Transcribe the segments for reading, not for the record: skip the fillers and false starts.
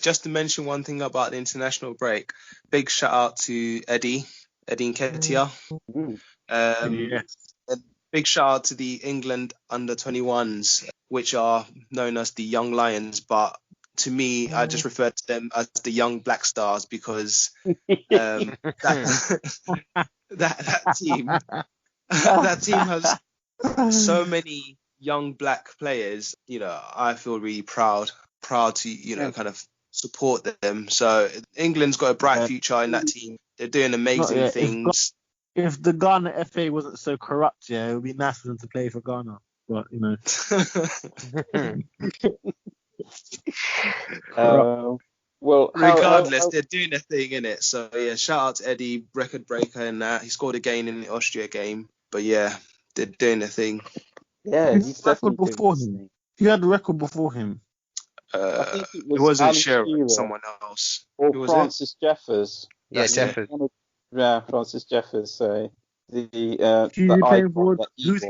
just to mention one thing about the international break, big shout out to Eddie Nketiah. Yes. A big shout out to the England under-21s, which are known as the Young Lions, but to me, I just refer to them as the Young Black Stars because that team that team has so many young black players. You know, I feel really proud to kind of support them. So England's got a bright future in that team. They're doing amazing things. If the Ghana FA wasn't so corrupt, it would be nice for them to play for Ghana. But well, regardless, they're doing their thing in it. So yeah, shout out to Eddie, record breaker in that. He scored again in the Austria game. But yeah, they're doing their thing. Yeah, he's definitely before him. He had the record before him. I think it wasn't Shearer, someone else. Or Francis Jeffers. Yeah, Jeffers. Yeah, Francis Jeffers. So the who's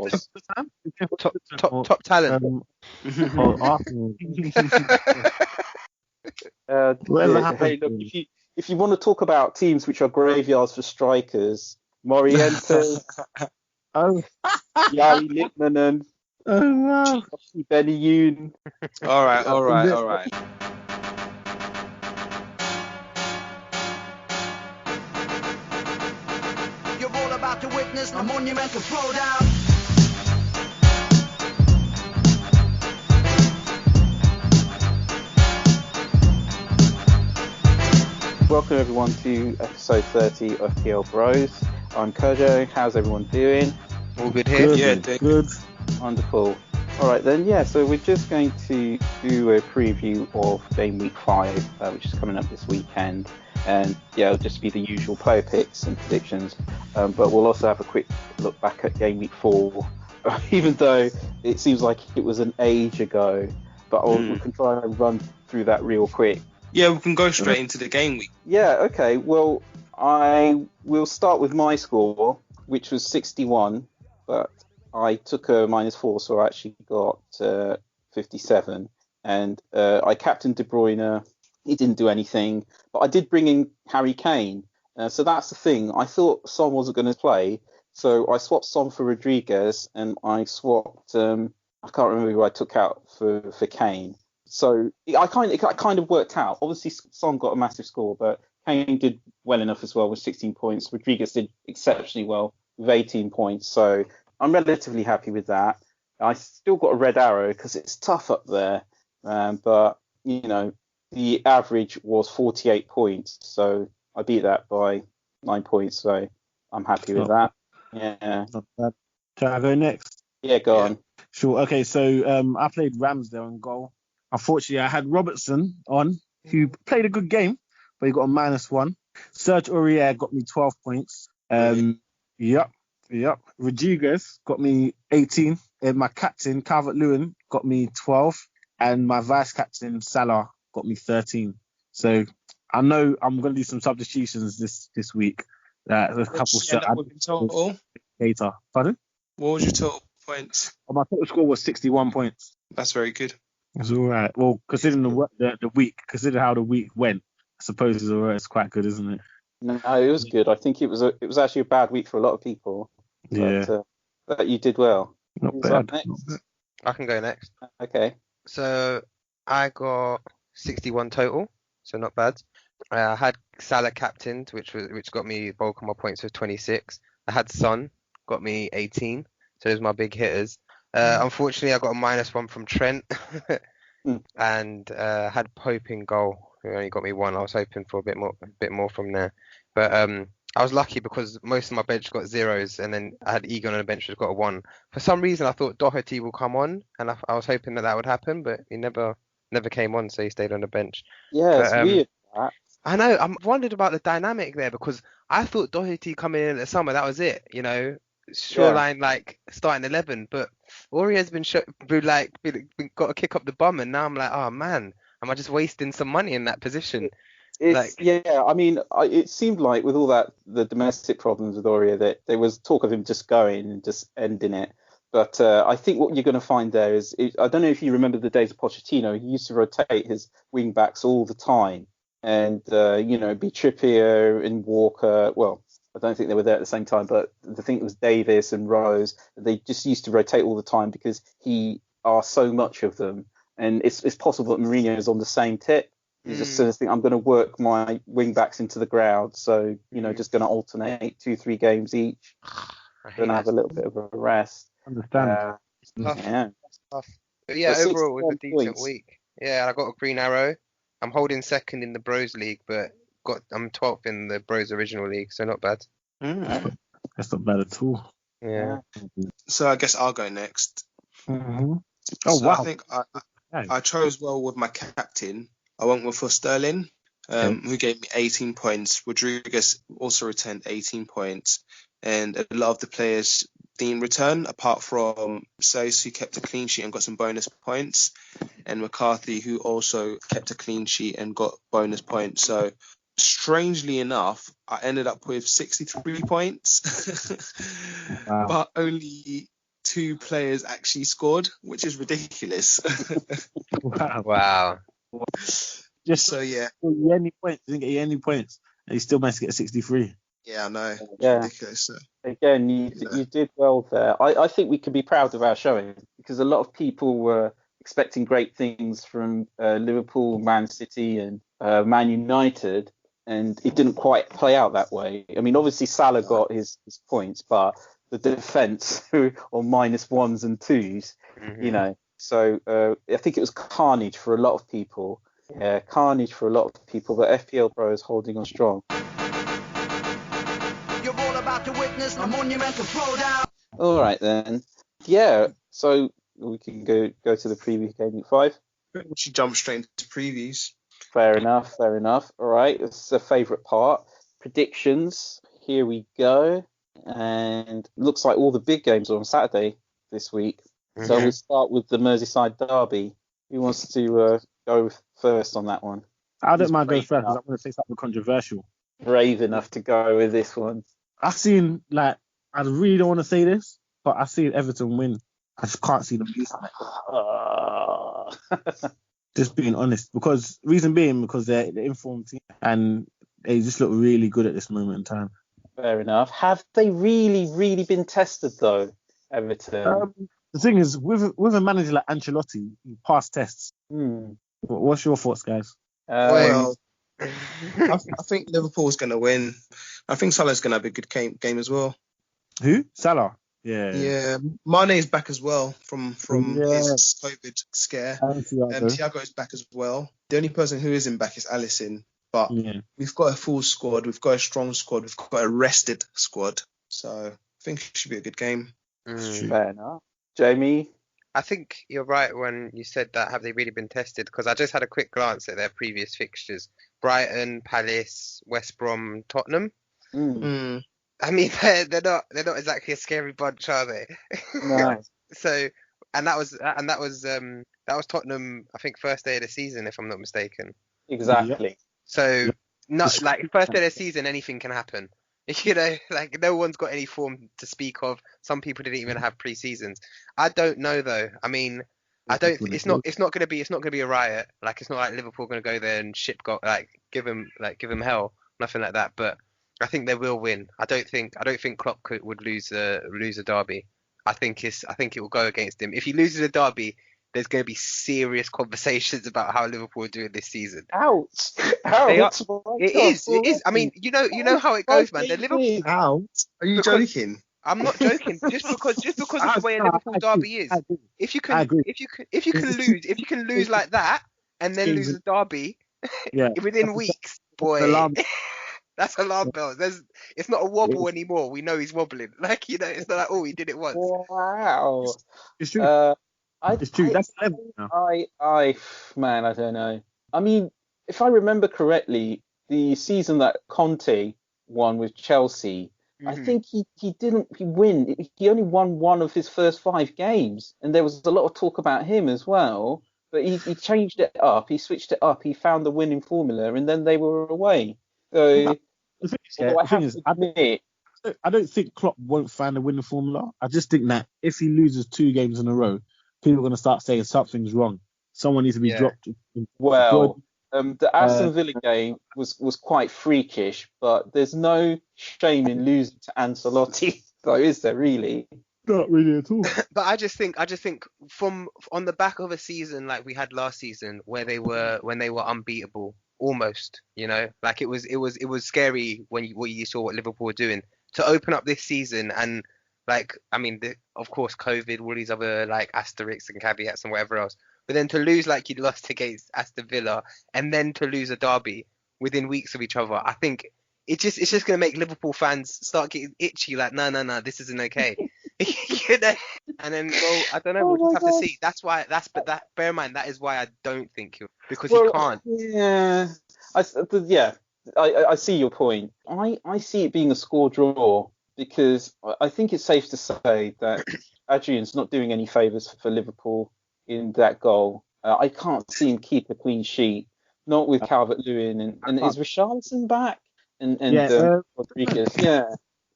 top talent. Arsenal. Hey, look, if you want to talk about teams which are graveyards for strikers, Morientes, Yari Litmanen, Benny Yoon. All right. You're all about to witness a monumental throwdown. Welcome everyone to episode 30 of FPL Bros. I'm Kojo. How's everyone doing? All good here? Good. Wonderful. All right then, so we're just going to do a preview of Gameweek 5, which is coming up this weekend. And it'll just be the usual player picks and predictions. But we'll also have a quick look back at Gameweek 4, even though it seems like it was an age ago. But we can try and run through that real quick. Yeah, we can go straight into the game week. Yeah, okay. Well, I will start with my score, which was 61, but I took a -4, so I actually got 57. And I captained De Bruyne. He didn't do anything, but I did bring in Harry Kane. So that's the thing. I thought Son wasn't going to play, so I swapped Son for Rodriguez, and I swapped. I can't remember who I took out for Kane. So it kind of worked out. Obviously, Son got a massive score, but Kane did well enough as well with 16 points. Rodriguez did exceptionally well with 18 points. So I'm relatively happy with that. I still got a red arrow because it's tough up there. But, the average was 48 points. So I beat that by 9 points. So I'm happy with that. Yeah. Not bad. Shall I go next? Yeah, go on. Sure. Okay, so I played Ramsdale on goal. Unfortunately, I had Robertson on, who played a good game, but he got a -1. Serge Aurier got me 12 points. Yep. Rodriguez got me 18. And my captain, Calvert-Lewin, got me 12. And my vice-captain, Salah, got me 13. So I know I'm going to do some substitutions this week. A couple total? Later. Pardon? What was your total points? My total score was 61 points. That's very good. It's all right. Well, considering the week, consider how the week went, I suppose it's all right. It's quite good, isn't it? No, it was good. I think it was actually a bad week for a lot of people. Yeah. But you did well. Not bad. I can go next. Okay. So I got 61 total, so not bad. I had Salah captained, which got me bulk of my points with 26. I had Son, got me 18. So those are my big hitters. Unfortunately, I got a -1 from Trent, and had Pope in goal, who only got me 1. I was hoping for a bit more from there, but I was lucky because most of my bench got 0s, and then I had Egon on the bench who's got a 1. For some reason, I thought Doherty will come on, and I was hoping that would happen, but he never came on, so he stayed on the bench. Yeah, it's weird. I know. I'm wondering about the dynamic there because I thought Doherty coming in at the summer, that was it, shoreline like starting 11, but Aurier's been got to kick up the bum, and now I'm like, oh man, am I just wasting some money in that position? I mean, it seemed like with all the domestic problems with Aurier that there was talk of him just going and just ending it, But I think what you're going to find there is, I don't know if you remember the days of Pochettino. He used to rotate his wing backs all the time, and be Trippier and Walker. Well, I don't think they were there at the same time, but I think it was Davis and Rose. They just used to rotate all the time because he asked so much of them, and it's possible that Mourinho is on the same tip. He's just sort of think, I'm going to work my wing backs into the ground, so just going to alternate 2-3 games each. Going to have a little bit of a rest. Understand. It's tough. Yeah. It's tough. But yeah, But overall it was a 61 decent points. week. Yeah, I got a green arrow. I'm holding second in the Bros League, but I'm 12th in the Bros Original League, so not bad. That's not bad at all. Yeah. So I guess I'll go next. Mm-hmm. Oh, So wow. I think I chose well with my captain. I went with for Sterling, who gave me 18 points. Rodriguez also returned 18 points. And a lot of the players didn't return, apart from Sace, who kept a clean sheet and got some bonus points, and McCarthy, who also kept a clean sheet and got bonus points. So strangely enough, I ended up with 63 points, Wow. but only 2 players actually scored, which is ridiculous. Wow. Wow. Just So yeah, any points. Didn't get you any points, and he still managed to get 63. yeah, I know. It's Yeah. ridiculous. So, Again, you did well there. I think we can be proud of our showing because a lot of people were expecting great things from Liverpool, Man City, and Man United, and it didn't quite play out that way. I mean, obviously Salah got his points, but the defence on minus ones and twos, So I think it was carnage for a lot of people. Yeah, carnage for a lot of people, but FPL Bros holding on strong. You're all about to witness a monumental throwdown. All right then. Yeah, so we can go to the preview game week 5. we should jump straight into previews. Fair enough. All right, it's a favourite part. Predictions. Here we go. And looks like all the big games are on Saturday this week. So we'll start with the Merseyside derby. Who wants to go first on that one? I don't Who's mind going brave first because enough- I'm going to say something controversial. Brave enough to go with this one. I've seen, I really don't want to say this, but I've seen Everton win. I just can't see them losing it. Just being honest. Reason being, because they're the informed team and they just look really good at this moment in time. Fair enough. Have they really been tested though, Everton? The thing is, with a manager like Ancelotti, he passed tests. What's your thoughts, guys? Well, I think Liverpool's going to win. I think Salah's going to have a good game as well. Who? Salah. Yeah. Yeah, Mane's back as well from his COVID scare. Thiago's back as well. The only person who isn't back is Alisson. But we've got a full squad. We've got a strong squad. We've got a rested squad. So I think it should be a good game. Fair enough. Jamie? I think you're right when you said that. Have they really been tested? Because I just had a quick glance at their previous fixtures: Brighton, Palace, West Brom, Tottenham. I mean, they're not exactly a scary bunch, are they? No. So, and that was Tottenham. I think first day of the season, if I'm not mistaken. Exactly. So, not first day of the season, anything can happen. No one's got any form to speak of. Some people didn't even have pre-seasons. I don't know though. I mean, it's not going to be a riot. It's not like Liverpool going to go there and give them hell, nothing like that. But I think they will win. I don't think Klopp would lose a derby. I think it will go against him. If he loses a derby, there's going to be serious conversations about how Liverpool are doing this season. Ouch! It is. I mean, you know how it goes, man. The Liverpool. Out? Are you joking? I'm not joking. Just because of the way a Liverpool derby is. If you can lose like that and then lose a derby within weeks, boy. That's alarm bells. It's not a wobble anymore. We know he's wobbling. It's not like, oh, he did it once. Wow. It's true. It's true. That's the level now. I don't know. I mean, if I remember correctly, the season that Conte won with Chelsea, I think he win. He only won one of his first 5 games, and there was a lot of talk about him as well. But he changed it up. He switched it up. He found the winning formula, and then they were away. So, I have to admit, I don't think Klopp won't find a winning formula. I just think that if he loses 2 games in a row, people are going to start saying something's wrong. Someone needs to be Yeah. dropped. Well, the Uh, Aston Villa game was quite freakish, but there's no shame in losing to Ancelotti, though, is there really? Not really at all. But I just think from on the back of a season like we had last season where when they were unbeatable almost, like it was scary when you saw what Liverpool were doing to open up this season. And like, I mean, of course COVID, all these other like asterisks and caveats and whatever else, but then to lose like you lost against Aston Villa and then to lose a derby within weeks of each other, I think it's just going to make Liverpool fans start getting itchy, like no, this isn't okay. And then, well, I don't know. Oh We'll just my have to God. see. Bear in mind, that is why I don't think he'll, because he Well, can't. yeah, I see your point. I see it being a score draw because I think it's safe to say that Adrian's not doing any favours for Liverpool in that goal. I can't see him keep a clean sheet, not with Calvert-Lewin and is Richarlison back and Rodriguez. Yeah.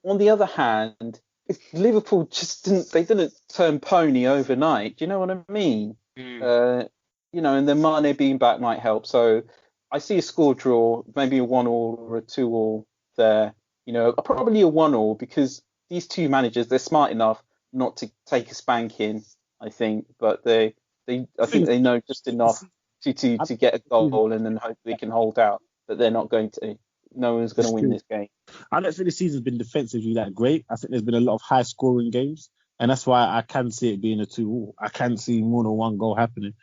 On the other hand, if Liverpool just didn't turn pony overnight. Do you know what I mean? Mm. And then Mane being back might help. So I see a score draw, maybe a 1-1 or a 2-2 there. Probably a 1-1 because these two managers, they're smart enough not to take a spanking, I think, but I think they know just enough to get a goal and then hopefully can hold out. But they're not going to. No one's going to win this game. I don't think the season's been defensively that great. I think there's been a lot of high scoring games, and that's why I can see it being a 2-2. I can see more than one goal happening.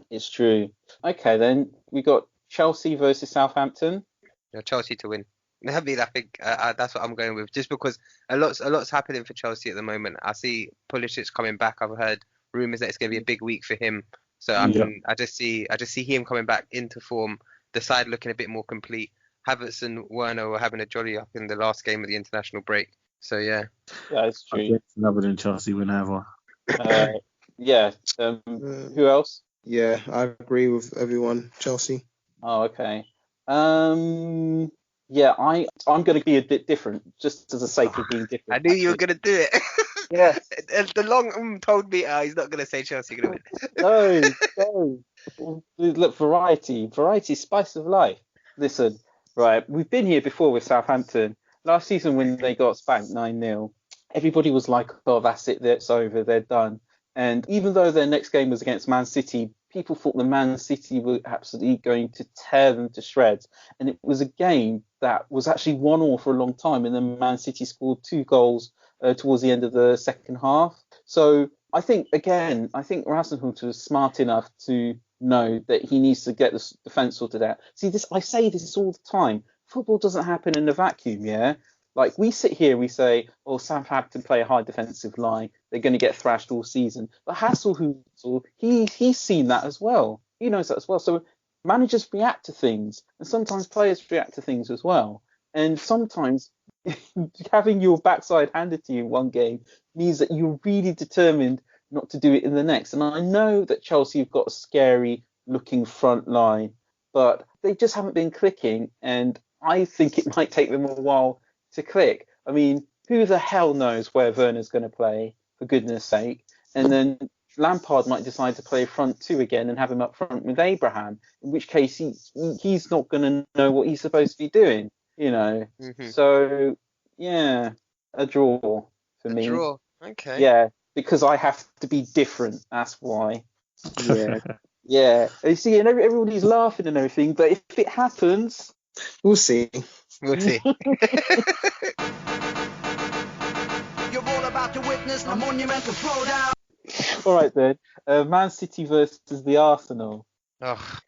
It's true. Okay, then we got Chelsea versus Southampton. Chelsea to win. I think that's what I'm going with. Just because a lot's happening for Chelsea at the moment. I see Pulisic coming back. I've heard rumours that it's going to be a big week for him. So I just see him coming back into form. The side looking a bit more complete. Havertz and Werner were having a jolly up in the last game of the international break. So yeah, it's true. Another than Chelsea whenever. Who else? Yeah, I agree with everyone. Chelsea. Oh, okay. I'm going to be a bit different, just as a sake of being different. I knew you were going to do it. Yeah. The long told me he's not going to say Chelsea are going to win. No. Look, variety, spice of life. Listen, right, we've been here before with Southampton. Last season when they got spanked 9-0, everybody was like, oh, that's it, that's over, they're done. And even though their next game was against Man City, people thought the Man City were absolutely going to tear them to shreds. And it was a game that was actually 1-1 for a long time. And then Man City scored 2 goals towards the end of the second half. So I think Hasenhüttl was smart enough to know that he needs to get the defence sorted out. See, I say this all the time. Football doesn't happen in a vacuum, yeah? Like, we sit here, we say, oh, Southampton play a high defensive line. They're going to get thrashed all season. But Hasenhüttl, he's seen that as well. He knows that as well. So managers react to things, and sometimes players react to things as well. And sometimes having your backside handed to you in one game means that you're really determined not to do it in the next. And I know that Chelsea have got a scary looking front line, but they just haven't been clicking. And I think it might take them a while to click. I mean, who the hell knows where Werner's going to play, for goodness sake? And then Lampard might decide to play front 2 again and have him up front with Abraham, in which case he's not going to know what he's supposed to be doing, Mm-hmm. So, yeah, a draw for me. A draw, okay. Yeah, because I have to be different, that's why. Yeah. Yeah. You see, and everybody's laughing and everything, but if it happens... We'll see. We'll see. You're all about to witness a monumental throwdown. All right, then. Man City versus the Arsenal. Oh.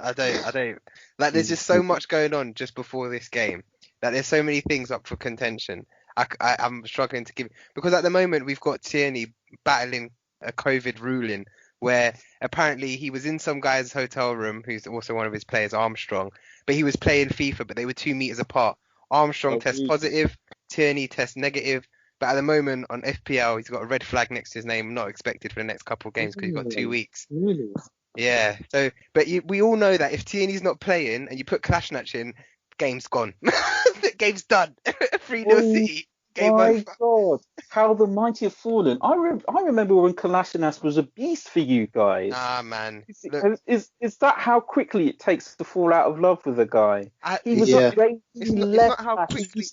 I don't. Like, there's just so much going on just before this game. That there's so many things up for contention. I'm struggling to give... Because at the moment, we've got Tierney battling a COVID ruling where apparently he was in some guy's hotel room, who's also one of his players, Armstrong, but he was playing FIFA, but they were 2 meters apart. Armstrong tests positive, Tierney tests negative, but at the moment on FPL, he's got a red flag next to his name, not expected for the next couple of games because he's got 2 weeks. Really? Yeah. So, but we all know that if Tierney's not playing and you put Kolasinac in, game's gone. The game's done. 3-0 City. Game My over. God, how the mighty have fallen. I remember when Kolasinac was a beast for you guys. Ah, man. Look, Is that how quickly it takes to fall out of love with a guy? He was Yeah. a great it's not left how back. quickly.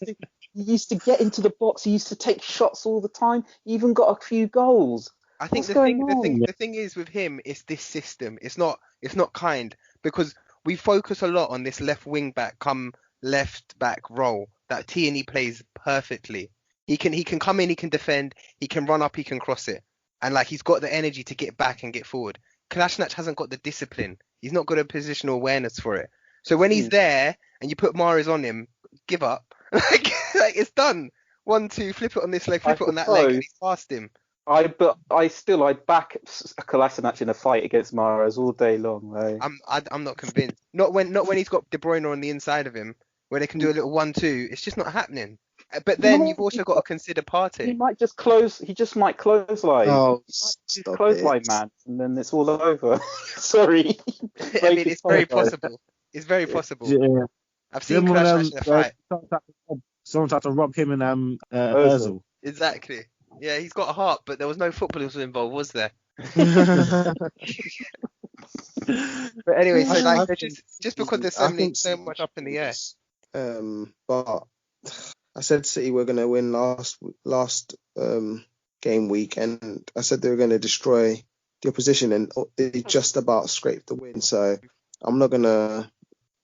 He used to get into the box. He used to take shots all the time. He even got a few goals. I think What's going the on? thing is with him is this system. It's not kind because we focus a lot on this left wing back come left back role that Tierney plays perfectly. He can come in, he can defend, he can run up, he can cross it, and like he's got the energy to get back and get forward. Kolasinac hasn't got the discipline. He's not got a positional awareness for it. So when he's there and you put Mahrez on him, give up. like it's done. 1-2, flip it on this leg, flip it on that leg, and he's past him. I'd back Kolasinac in a fight against Mahrez all day long. Like. I'm not convinced. Not when he's got De Bruyne on the inside of him, where they can do a little 1-2. It's just not happening. But then you've also got to consider Partey. He might just close. He just might close line. Oh, He's close line man, and then it's all over. Sorry. I mean, it's very possible. It's very possible. Yeah. I've seen Kolasinac in a fight. Someone tried to rob him and Ozil. Exactly. Yeah, he's got a heart, but there was no footballers involved, was there? But anyway, so like, just because there's so much up in the air. But I said City were going to win last game week, and I said they were going to destroy the opposition, and they just about scraped the win. So I'm not going to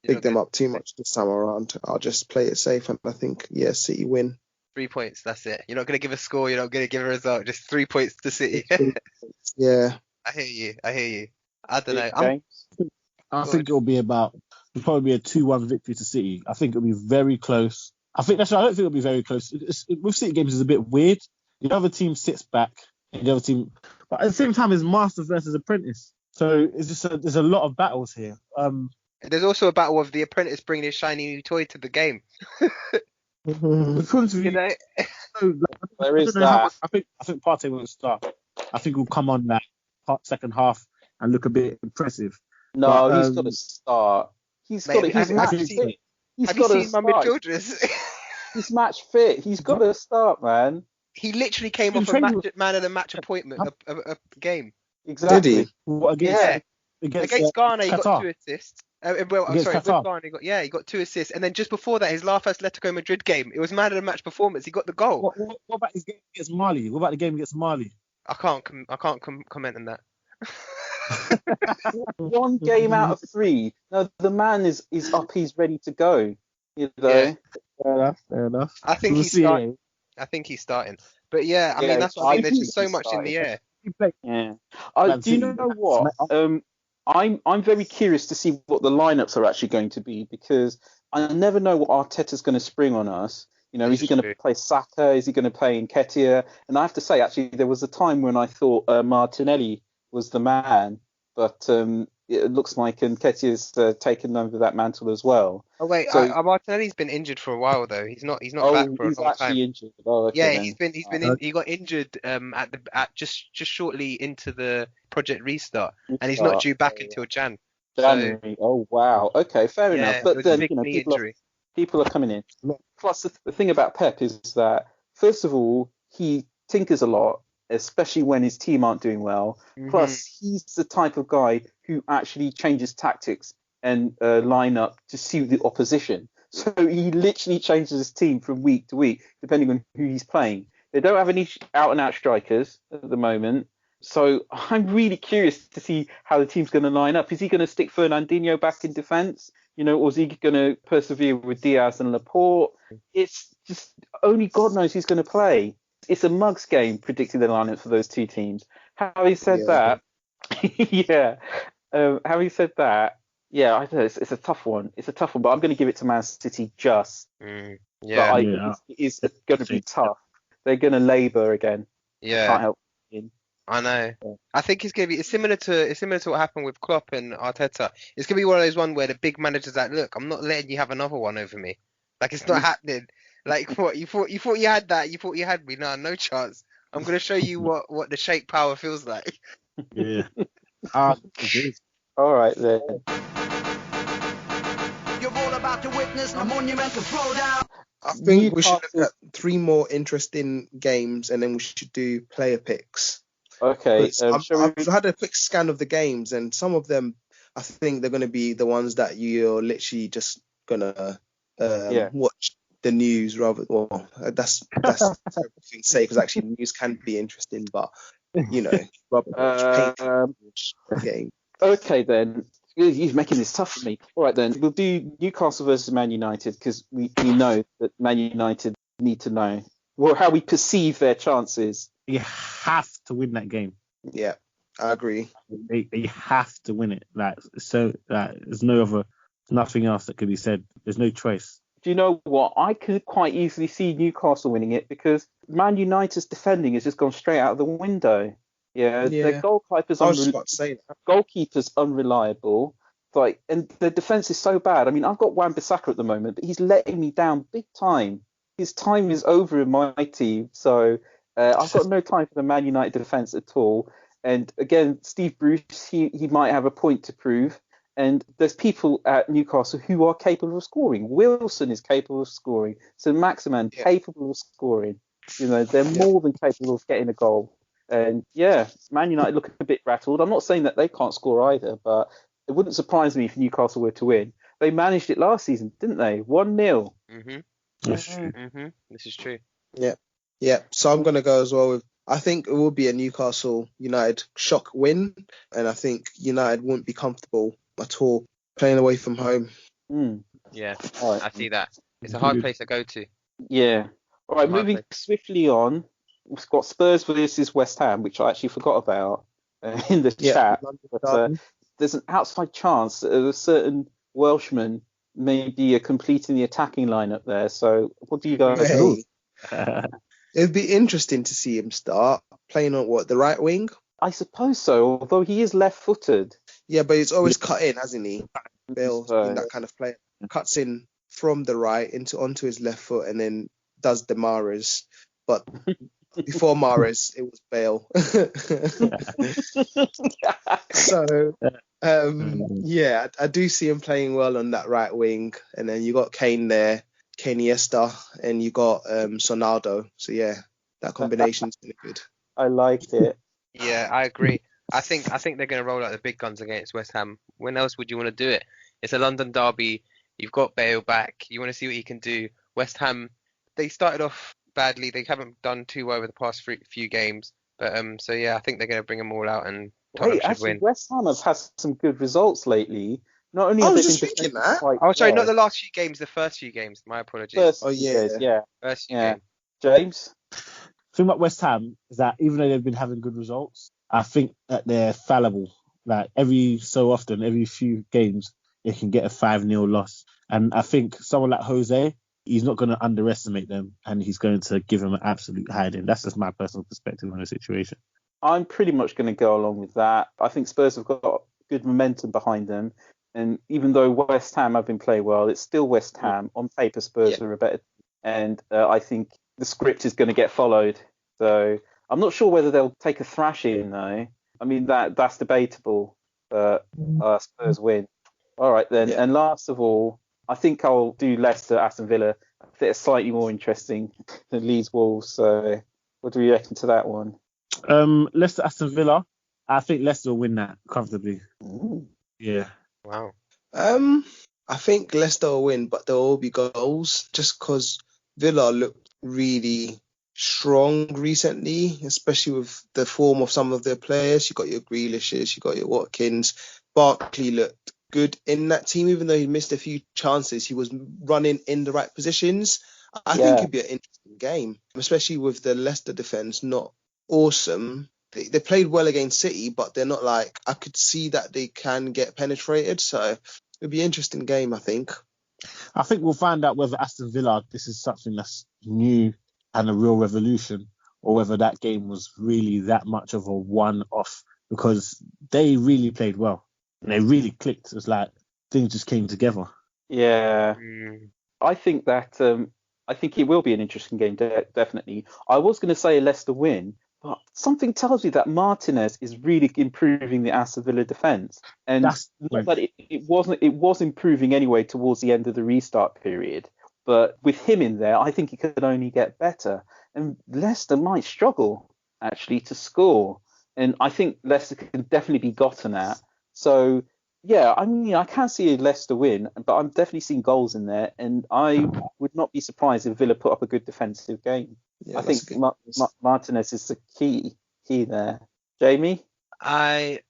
pick them up too much this time around. I'll just play it safe, and I think, City win. 3 points, that's it. You're not going to give a score, you're not going to give a result, just 3 points to City. Yeah. I hear you. I don't know. I think it'll probably be a 2-1 victory to City. I think it'll be very close. I don't think it'll be very close. With City games, it's a bit weird. The other team sits back, and the other team, but at the same time, it's master versus apprentice. So it's just there's a lot of battles here. There's also a battle of the apprentice bringing his shiny new toy to the game. Because you know, there is that. I think Partey won't start. I think he'll come on that second half and look a bit impressive. No, but, he's got to start. He's got to. He's match fit. Have you seen my midfielders? He's match fit. He's got to start, man. He literally came off a man of the match appointment, a game. Exactly. Did he? Against Ghana, he got 2 assists. With Qatar. Ghana, he got 2 assists, and then just before that, his last Atletico Madrid game, it was man of the match performance. He got the goal. What about his game against Mali? What about the game against Mali? I can't comment on that. 1 game out of 3. No, the man is up. He's ready to go. You know. Yeah. Fair enough. I think he's starting. But yeah, I mean that's what I mean. There's just so much in the air. Yeah. Do you know what? I'm very curious to see what the lineups are actually going to be, because I never know what Arteta's going to spring on us. You know, is he going to play Saka? Is he going to play Nketiah? And I have to say, actually, there was a time when I thought Martinelli was the man, but it looks like Nketiah's taken over that mantle as well. Oh wait, so, Martinelli's been injured for a while though. He's not back for a long time. He's actually injured. Oh, okay, yeah, then. he got injured at just shortly into the project restart, and he's not due back until January. So, oh wow. Okay, fair enough. But then people are coming in. Plus, the thing about Pep is that, first of all, he tinkers a lot, especially when his team aren't doing well. Mm-hmm. Plus, he's the type of guy who actually changes tactics and line up to suit the opposition. So he literally changes his team from week to week, depending on who he's playing. They don't have any out-and-out strikers at the moment. So I'm really curious to see how the team's going to line up. Is he going to stick Fernandinho back in defence? You know, or is he going to persevere with Diaz and Laporte? It's just only God knows who's going to play. It's a mug's game predicting the lineup for those two teams. Having said that, having said that, yeah, I know it's a tough one. It's a tough one, but I'm going to give it to Man City just. It's going to be tough. They're going to labour again. Yeah. Can't help it. I know. Yeah. I think it's similar to what happened with Klopp and Arteta. It's gonna be one of those one where the big manager's like, look, I'm not letting you have another one over me. Like, it's not happening. Like, what you thought you had that, you thought you had me. No chance. I'm gonna show you what the shake power feels like. Yeah. All right then. you're all about to witness a monumental throwdown. I think we should look Newcastle. at 3 more interesting games, and then we should do player picks. Okay, Because shall I've we? had a quick scan of the games, and some of them, I think they're going to be the ones that you're literally just gonna Yeah. watch the news rather. Well, that's a terrible thing to say because actually news can be interesting, but rather watch paint game. Okay then. You're making this tough for me. All right then, we'll do Newcastle versus Man United because we know that Man United need to know how we perceive their chances. You have to win that game. Yeah, I agree. You have to win it. There's nothing else that could be said. There's no choice. Do you know what? I could quite easily see Newcastle winning it because Man United's defending has just gone straight out of the window. Yeah, their goalkeeper's I was just about to say that. goalkeeper's unreliable. And the defense is so bad. I mean, I've got Wan-Bissaka at the moment, but he's letting me down big time. His time is over in my team, so I've got no time for the Man United defense at all. And again, Steve Bruce, he might have a point to prove. And there's people at Newcastle who are capable of scoring. Wilson is capable of scoring. So Maximan capable of scoring. They're more than capable of getting a goal. And Man United look a bit rattled. I'm not saying that they can't score either, but it wouldn't surprise me if Newcastle were to win. They managed it last season, didn't they? 1-0. That's true. This is true. Yeah. So I'm gonna go as well with. I think it will be a Newcastle United shock win, and I think United won't be comfortable at all playing away from home. Yeah, All right. I see that. It's a hard place to go to. Yeah. All right, Hard moving place. swiftly on. We've got Spurs versus West Ham, which I actually forgot about in the chat. But there's an outside chance that a certain Welshman may be completing the attacking lineup there. So what do you guys think? It'd be interesting to see him start playing on the right wing. I suppose so, although he is left-footed. Yeah, but he's always cut in, hasn't he? Bale's been that kind of player. Cuts in from the right onto his left foot and then does the Mahrez. But before Mahrez, it was Bale. So, I do see him playing well on that right wing. And then you got Kane there, Kane Iniesta, and you got Sonaldo. So, yeah, that combination's been good. I like it. Yeah, I agree. I think they're going to roll out the big guns against West Ham. When else would you want to do it? It's a London derby. You've got Bale back. You want to see what he can do. West Ham, they started off badly. They haven't done too well over the past few games. But I think they're going to bring them all out and Tottenham should win. West Ham have had some good results lately. Not only I have was they just been thinking that. Oh, sorry, not the last few games. The first few games. My apologies. First few few Game. James? The thing about West Ham is that even though they've been having good results, I think that they're fallible. Like every so often, every few games, they can get a 5-0 loss. And I think someone like Jose, he's not going to underestimate them and he's going to give them an absolute hiding. That's just my personal perspective on the situation. I'm pretty much going to go along with that. I think Spurs have got good momentum behind them. And even though West Ham have been playing well, it's still West Ham. On paper, Spurs are a better team. And I think the script is going to get followed. So I'm not sure whether they'll take a thrashing, though. I mean, that's debatable. But Spurs win. All right, then. Yeah. And last of all, I think I'll do Leicester, Aston Villa. I think it's slightly more interesting than Leeds Wolves. So what do you reckon to that one? Leicester, Aston Villa. I think Leicester will win that comfortably. Ooh. Yeah. Wow. I think Leicester will win, but there will be goals just because Villa looked really strong recently, especially with the form of some of their players. You got your Grealishes, you got your Watkins. Barkley looked good in that team, even though he missed a few chances. He was running in the right positions. I think it'd be an interesting game, especially with the Leicester defense not awesome. They played well against City, but they're not like, I could see that they can get penetrated. So it'd be an interesting game, I think. I think we'll find out whether Aston Villa, this is something that's new and a real revolution, or whether that game was really that much of a one-off, because they really played well and they really clicked. It's like things just came together. Yeah. I think that I think it will be an interesting game, definitely. I was going to say a Leicester win, But something tells me that Martinez is really improving the Aston Villa defence. And That's not that it was improving anyway towards the end of the restart period. But with him in there, I think it could only get better. And Leicester might struggle, actually, to score. And I think Leicester can definitely be gotten at. So, yeah, I mean, I can't see a Leicester win, but I'm definitely seeing goals in there. And I would not be surprised if Villa put up a good defensive game. Yeah, I think Martinez is the key there. Jamie? It's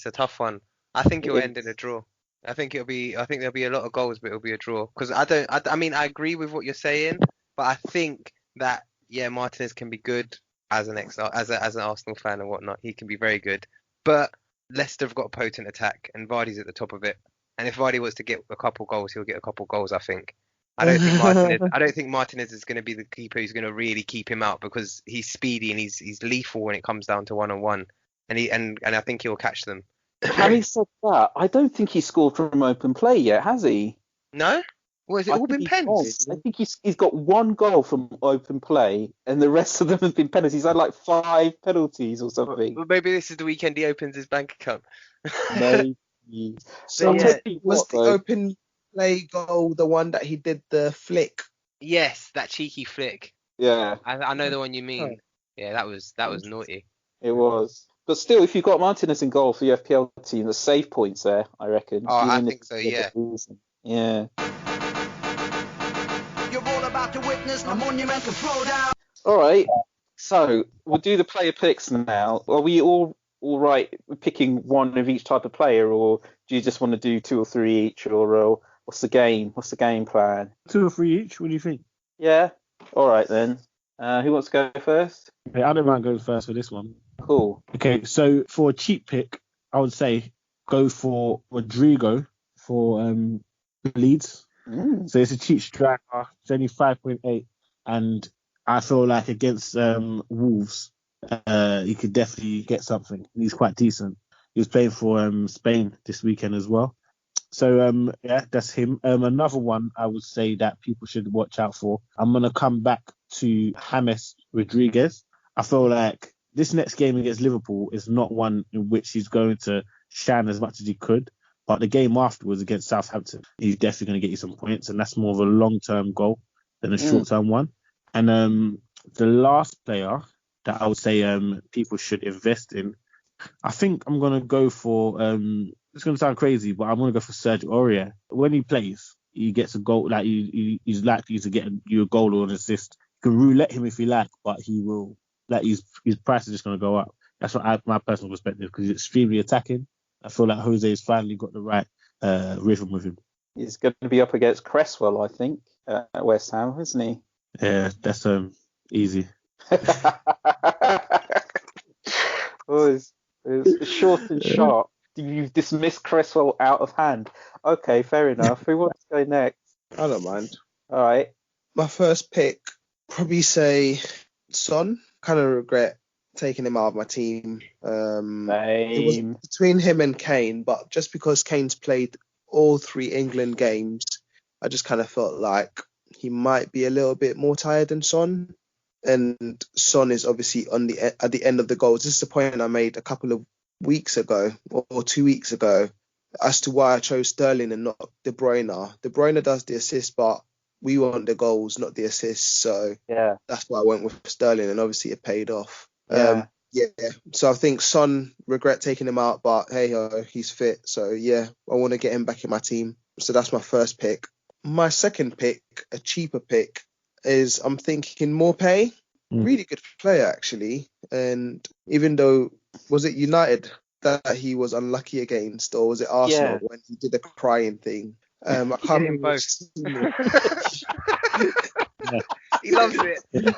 a tough one. I think it'll It end in a draw. I think there'll be a lot of goals, but it'll be a draw. Because I mean, I agree with what you're saying, but I think that, yeah, Martinez can be good as an Arsenal fan and whatnot. He can be very good. But Leicester have got a potent attack, and Vardy's at the top of it. And if Vardy wants to get a couple goals, he'll get a couple goals, I think. I don't think Martinez is going to be the keeper who's going to really keep him out, because he's speedy and he's lethal when it comes down to one-on-one, and I think he'll catch them. Having said that, I don't think he scored from open play yet, has he? No? Well, has it all been pens? I think he's got one goal from open play, and the rest of them have been penalties. He's had like 5 penalties or something. Well, maybe this is the weekend he opens his bank account. Maybe. So yeah. was the open play goal the one that he did the flick? Yes, that cheeky flick. Yeah, I know the one you mean. Yeah, that was naughty. it was. But still, if you've got Martinez in goal for your FPL team, the save points there, I reckon. Oh, I think so, yeah. Yeah. You're all about to witness a monumental throwdown. All right. So we'll do the player picks now. Are we all right with picking one of each type of player, or do you just want to do 2 or 3 each, or what's the game? What's the game plan? 2 or 3 each. What do you think? Yeah. All right then. Who wants to go first? Okay, I don't mind going first for this one. Cool. Okay, so for a cheap pick, I would say go for Rodrigo for Leeds. So it's a cheap striker. It's only 5.8, and I feel like against Wolves, he could definitely get something. He's quite decent. He was playing for Spain this weekend as well. So yeah, that's him. Another one I would say that people should watch out for. I'm gonna come back to James Rodriguez. I feel like this next game against Liverpool is not one in which he's going to shine as much as he could. But the game afterwards against Southampton, he's definitely going to get you some points, and that's more of a long-term goal than a short-term one. And the last player that I would say people should invest in, I think I'm going to go for, it's going to sound crazy, but I'm going to go for Serge Aurier. When he plays, he gets a goal, like he's likely to get you a goal or an assist. You can roulette him if you like, but he will, like his price is just going to go up. That's what my personal perspective, because he's extremely attacking. I feel like Jose has finally got the right rhythm with him. He's going to be up against Cresswell, I think, at West Ham, isn't he? Yeah, that's easy. It's short and sharp. You've dismissed Cresswell out of hand. Okay, fair enough. Who wants to go next? I don't mind. All right. My first pick, probably say Son. Kind of regret taking him out of my team. It was between him and Kane, but just because Kane's played all 3 England games, I just kind of felt like he might be a little bit more tired than Son. And Son is obviously at the end of the goals. This is the point I made a couple of weeks ago or 2 weeks ago as to why I chose Sterling and not De Bruyne. De Bruyne does the assist, but we want the goals, not the assists. So yeah, that's why I went with Sterling, and obviously it paid off. Yeah. So I think Son, regret taking him out, but hey ho, he's fit. So yeah, I want to get him back in my team. So that's my first pick. My second pick, a cheaper pick, is I'm thinking Morpay. Really good player actually. And even though, was it United that he was unlucky against, or was it Arsenal when he did the crying thing? I can't remember. He loves it.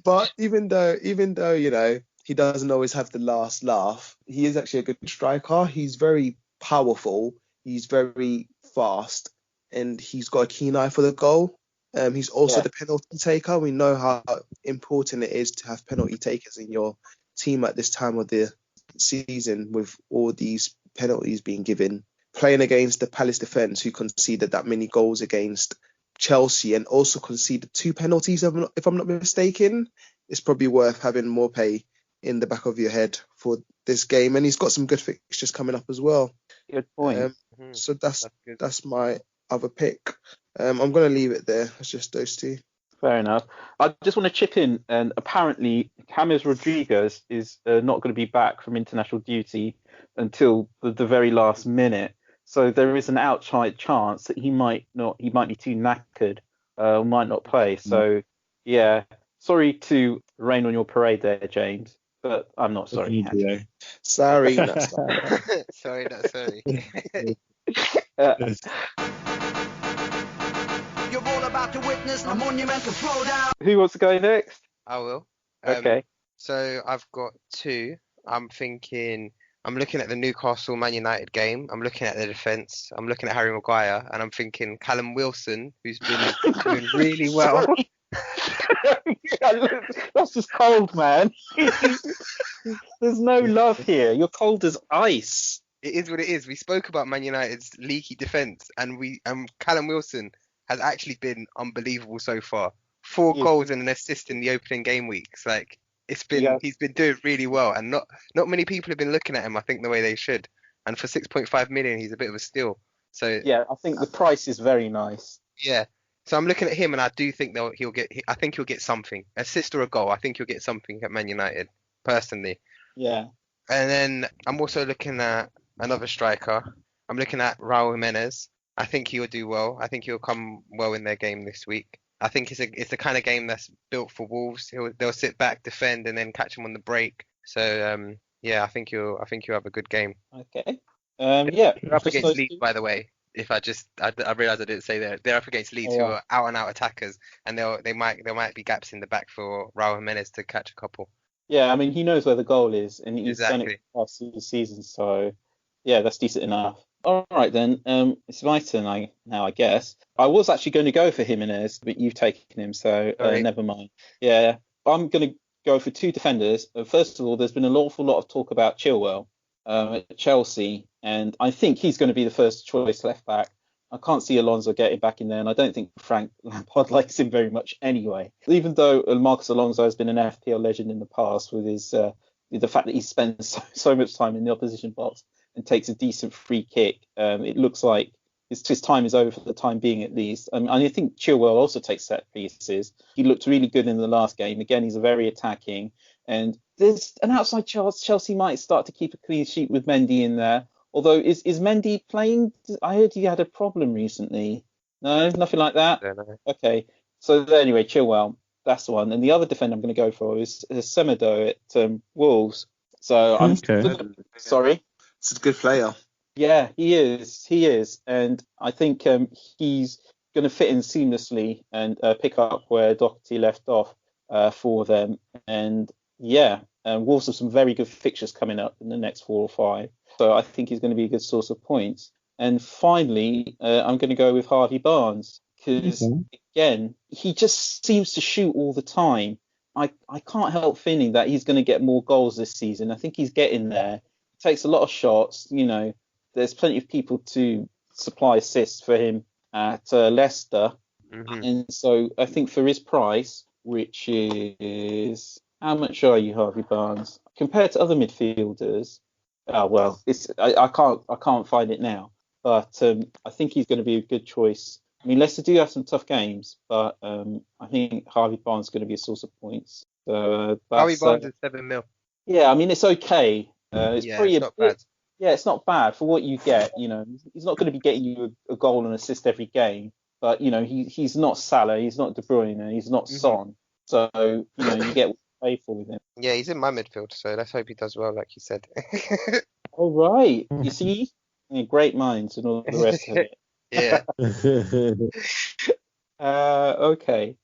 But even though he doesn't always have the last laugh, he is actually a good striker. He's very powerful. He's very fast, and he's got a keen eye for the goal. He's also the penalty taker. We know how important it is to have penalty takers in your team at this time of the season, with all these penalties being given. Playing against the Palace defence, who conceded that many goals against Chelsea and also conceded 2 penalties, if I'm not mistaken. It's probably worth having more pay in the back of your head for this game. And he's got some good fixtures coming up as well. Good point. So That's good. that's my other pick. I'm going to leave it there. It's just those two. Fair enough. I just want to chip in, and apparently James Rodriguez is not going to be back from international duty until the very last minute. So there is an outside chance that he might be too knackered, might not play. So yeah, sorry to rain on your parade there, James, but I'm not sorry. Sorry, not sorry. Sorry, not sorry. You're all about to witness a monumental throwdown. Who wants to go next? I will. Okay. So I've got 2. I'm looking at the Newcastle Man United game. I'm looking at the defence. I'm looking at Harry Maguire, and I'm thinking Callum Wilson, who's been doing really well. That's just cold, man. There's no love here. You're cold as ice. It is what it is. We spoke about Man United's leaky defence, and Callum Wilson has actually been unbelievable so far. 4 goals and an assist in the opening game weeks. Like he's been doing really well, and not many people have been looking at him, I think, the way they should. And for 6.5 million, he's a bit of a steal. So yeah, I think the price is very nice. Yeah. So I'm looking at him, and I do think he'll get something, assist or a goal. I think he'll get something at Man United, personally. Yeah. And then I'm also looking at another striker. I'm looking at Raul Jimenez. I think he'll do well. I think he'll come well in their game this week. I think it's the kind of game that's built for Wolves. They'll sit back, defend, and then catch him on the break. So yeah, I think you'll have a good game. Okay. Yeah. They're up against Leeds, by the way. If I realised I didn't say that they're up against Leeds, who are out and out attackers, and there might be gaps in the back for Raul Jimenez to catch a couple. Yeah, I mean he knows where the goal is, and he's done it past the season. So yeah, that's decent enough. All right then, it's my turn now, I guess. I was actually going to go for Jimenez, but you've taken him, so never mind. Yeah, I'm going to go for 2 defenders. First of all, there's been an awful lot of talk about Chilwell at Chelsea, and I think he's going to be the first choice left back. I can't see Alonso getting back in there, and I don't think Frank Lampard likes him very much anyway. Even though Marcus Alonso has been an FPL legend in the past with his the fact that he spends so much time in the opposition box and takes a decent free kick, it looks like his time is over for the time being, at least. And I think Chilwell also takes set pieces. He looked really good in the last game. Again, he's a very attacking. And there's an outside chance Chelsea might start to keep a clean sheet with Mendy in there. Although, is Mendy playing? I heard he had a problem recently. No, nothing like that? No. Okay. So anyway, Chilwell, that's the one. And the other defender I'm going to go for is Semedo at Wolves. So I'm sorry. It's a good player. Yeah, he is. And I think he's going to fit in seamlessly and pick up where Doherty left off for them. And yeah, Wolves have some very good fixtures coming up in the next 4 or 5. So I think he's going to be a good source of points. And finally, I'm going to go with Harvey Barnes because, again, he just seems to shoot all the time. I can't help feeling that he's going to get more goals this season. I think he's getting there. He takes a lot of shots. You know, there's plenty of people to supply assists for him at Leicester. Mm-hmm. And so I think for his price, which is, how much are you, Harvey Barnes? Compared to other midfielders, I can't find it now. But I think he's going to be a good choice. I mean, Leicester do have some tough games, but I think Harvey Barnes is going to be a source of points. So Harvey Barnes is 7 mil. Yeah, I mean, it's okay. It's not bad. Yeah, it's not bad for what you get. You know, he's not going to be getting you a goal and assist every game, but you know, he's not Salah, he's not De Bruyne, he's not Son. So you know, you get what you pay for with him. Yeah, he's in my midfield, so let's hope he does well, like you said. All right, you see, great minds and all the rest of it. Yeah. Okay.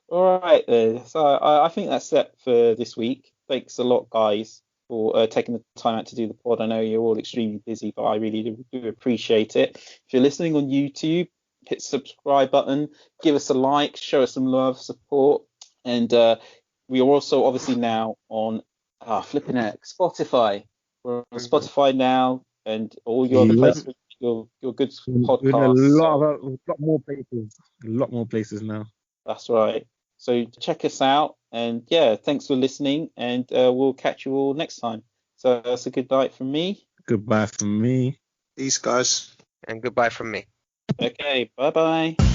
All right then. So I think that's it for this week. Thanks a lot, guys, for taking the time out to do the pod. I know you're all extremely busy, but I really do appreciate it. If you're listening on YouTube, hit the subscribe button, give us a like, show us some love, support. And we are also obviously now on Spotify. We're on Spotify now and all your other places You're good We're in podcast. a lot more places. A lot more places now. That's right. So check us out, and yeah, thanks for listening, and we'll catch you all next time. So that's a good night from me. Goodbye from me. Peace, guys. And goodbye from me. Okay, bye bye.